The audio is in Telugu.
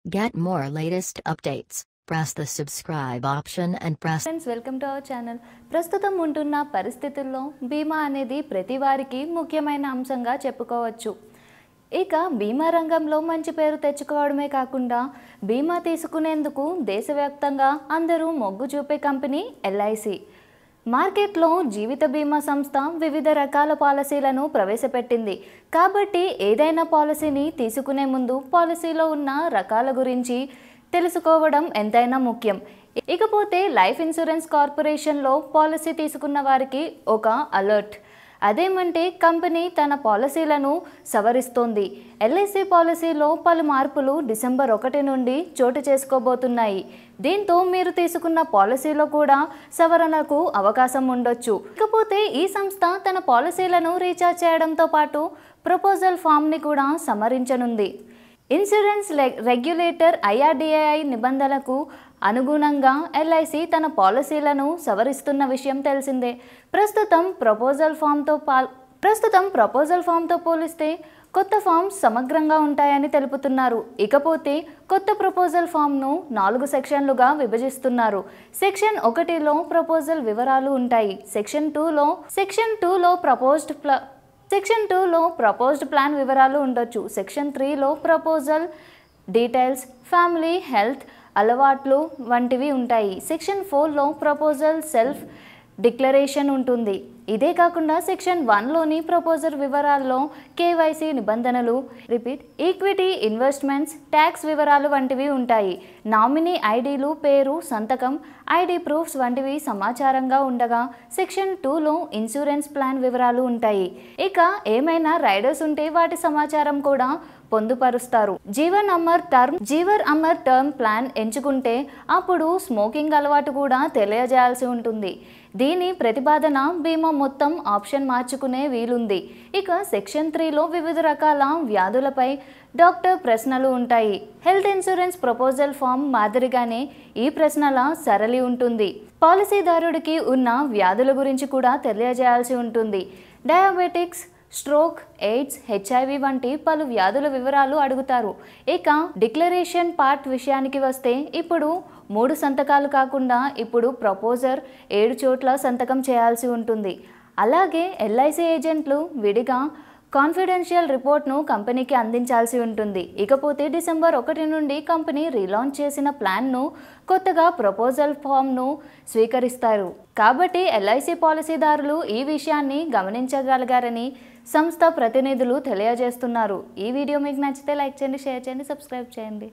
Get more latest updates. Press the subscribe option and press. Friends, welcome to our channel. ప్రస్తుతం ఉంటున్న పరిస్థితుల్లో బీమా అనేది ప్రతి వారికి ముఖ్యమైన అంశంగా చెప్పుకోవచ్చు. ఇక బీమా రంగంలో మంచి పేరు తెచ్చుకోవడమే కాకుండా బీమా తీసుకునేందుకు దేశవ్యాప్తంగా అందరూ మొగ్గు చూపే కంపెనీ LIC. మార్కెట్లో జీవిత బీమా సంస్థ వివిధ రకాల పాలసీలను ప్రవేశపెట్టింది. కాబట్టి ఏదైనా పాలసీని తీసుకునే ముందు పాలసీలో ఉన్న రకాల గురించి తెలుసుకోవడం ఎంతైనా ముఖ్యం. ఇకపోతే లైఫ్ ఇన్సూరెన్స్ కార్పొరేషన్లో పాలసీ తీసుకున్న వారికి ఒక అలర్ట్. అదేమంటే కంపెనీ తన పాలసీలను సవరిస్తోంది. LIC పాలసీలో పలు మార్పులు డిసెంబర్ 1 నుండి చోటు చేసుకోబోతున్నాయి. దీంతో మీరు తీసుకున్న పాలసీలో కూడా సవరణకు అవకాశం ఉండొచ్చు. ఇకపోతే ఈ సంస్థ తన పాలసీలను రీఛార్జ్ చేయడంతో పాటు ప్రపోజల్ ఫామ్ని కూడా సమరించనుంది. ఇన్సూరెన్స్ రెగ్యులేటర్ IRDAI నిబంధనలకు అనుగుణంగా LIC తన పాలసీలను సవరిస్తున్న విషయం తెలిసిందే. ప్రస్తుతం ప్రపోజల్ ఫామ్తో పోలిస్తే కొత్త ఫామ్స్ సమగ్రంగా ఉంటాయని తెలుపుతున్నారు. ఇకపోతే కొత్త ప్రపోజల్ ఫామ్ను 4 సెక్షన్లుగా విభజిస్తున్నారు. సెక్షన్ 1లో ప్రపోజల్ వివరాలు ఉంటాయి. సెక్షన్ 2లో ప్రపోజ్డ్ ప్లాన్ వివరాలు ఉండొచ్చు. సెక్షన్ 3లో ప్రపోజల్ డీటెయిల్స్, ఫ్యామిలీ హెల్త్ అలవాట్లు వంటివి ఉంటాయి. సెక్షన్ 4లో ప్రపోజల్ సెల్ఫ్ డిక్లరేషన్ ఉంటుంది. ఇదే కాకుండా సెక్షన్ 1లోని ప్రపోజల్ వివరాల్లో KYC నిబంధనలు, ఈక్విటీ ఇన్వెస్ట్మెంట్స్, ట్యాక్స్ వివరాలు వంటివి ఉంటాయి. నామినీ ఐడీలు, పేరు, సంతకం, ID ప్రూఫ్స్ వంటివి సమాచారంగా ఉండగా సెక్షన్ 2లో ఇన్సూరెన్స్ ప్లాన్ వివరాలు ఉంటాయి. ఇక ఏమైనా రైడర్స్ ఉంటే వాటి సమాచారం కూడా పొందుపరుస్తారు. జీవన్ అమర్ టర్మ్ ప్లాన్ ఎంచుకుంటే అప్పుడు స్మోకింగ్ అలవాటు కూడా తెలియజేయాల్సి ఉంటుంది. దీని ప్రతిపాదన బీమా మొత్తం ఆప్షన్ మార్చుకునే వీలుంది. ఇక సెక్షన్ 3లో వివిధ రకాల వ్యాధులపై డాక్టర్ ప్రశ్నలు ఉంటాయి. హెల్త్ ఇన్సూరెన్స్ ప్రపోజల్ ఫామ్ మాదిరిగానే ఈ ప్రశ్నల సరళి ఉంటుంది. పాలసీదారుడికి ఉన్న వ్యాధుల గురించి కూడా తెలియజేయాల్సి ఉంటుంది. డయాబెటిక్స్, స్ట్రోక్, ఎయిడ్స్, HIV వంటి పలు వ్యాధుల వివరాలు అడుగుతారు. ఇక డిక్లరేషన్ పార్ట్ విషయానికి వస్తే ఇప్పుడు 3 సంతకాలు కాకుండా ఇప్పుడు ప్రపోజర్ 7 చోట్ల సంతకం చేయాల్సి ఉంటుంది. అలాగే LIC ఏజెంట్లు విడిగా కాన్ఫిడెన్షియల్ రిపోర్ట్ను కంపెనీకి అందించాల్సి ఉంటుంది. ఇకపోతే డిసెంబర్ 1 నుండి కంపెనీ రీలాంచ్ చేసిన ప్లాన్ను కొత్తగా ప్రపోజల్ ఫామ్ను స్వీకరిస్తారు. కాబట్టి LIC పాలసీదారులు ఈ విషయాన్ని గమనించగలిగారని సంస్థ ప్రతినిధులు తెలియజేస్తున్నారు. ఈ వీడియో మీకు నచ్చితే లైక్ చేయండి, షేర్ చేయండి, సబ్స్క్రైబ్ చేయండి.